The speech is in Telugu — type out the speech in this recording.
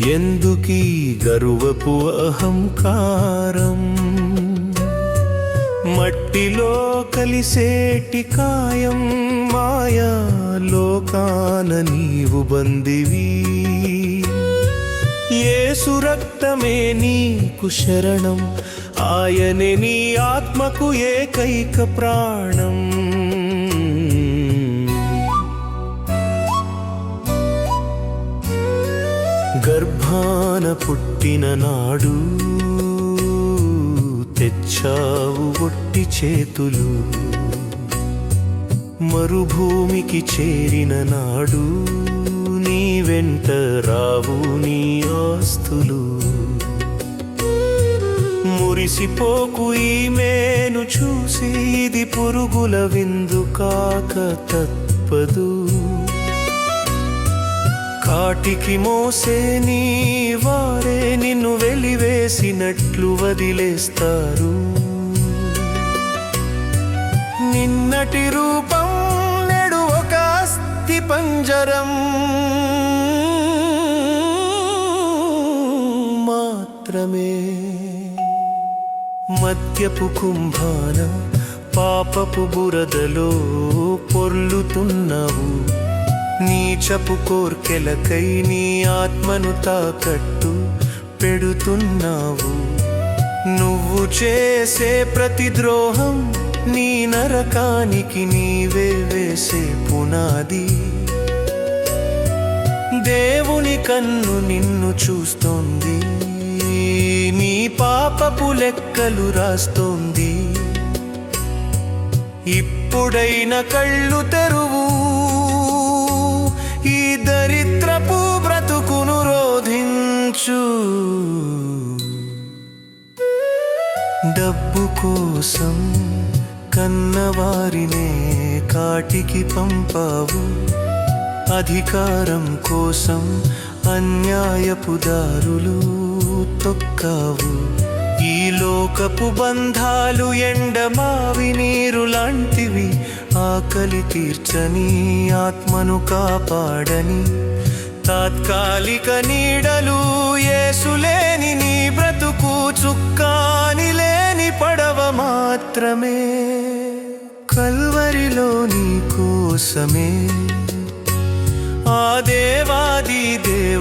ఎందుకీ గర్వపు అహంకారం? మట్టిలో కలిసేటి కాయం మాయా లోకాన నీవు బందివి. యేసు రక్తమే నీకు శరణం, ఆయనే నీ ఆత్మకు ఏకైక ప్రాణం. గర్భాన పుట్టిన నాడు తెచ్చావు ఒట్టి చేతులు, మరుభూమికి చేరిన నాడు నీ వెంట రావు నీ ఆస్తులు. మురిసిపోకు ఈ మేను చూసి, ఇది పురుగుల విందు కాక తప్పదు. కాటికి మోసే నీ వారే నిన్ను వెలివేసినట్లు వదిలేస్తారు. నిన్నటి రూపం నేడు ఒక అస్థి పంజరం మాత్రమే. మద్యపు కుంభాన పాపపు బురదలో పొర్లుతున్నావు. నీచపు కోర్కెలకై నీ ఆత్మను తాకట్టు పెడుతున్నావు. నువ్వు చేసే ప్రతి ద్రోహం నీ నరకానికి నీవే వేసే పునాది. దేవుని కన్ను నిన్ను చూస్తోంది, నీ పాపపు లెక్కలు రాస్తోంది. ఇప్పుడైన కళ్ళు తెరువు, ఈ దరిద్రపు బ్రతుకును రోధించు. డబ్బు కోసం కన్నవారినే కాటికి పంపావు, అధికారం కోసం అన్యాయపు దారులు తొక్కావు. ఈ లోకపు బంధాలు ఎండమావి నీరు లాంటివి, ఆకలి తీర్చని ఆత్మను కాపాడని తాత్కాలిక నీడలు. యేసులేని నీ బ్రతుకు చుక్కాని లేని పడవ మాత్రమే. కల్వరిలో నీ కోసమే ఆ దేవాది దేవుడు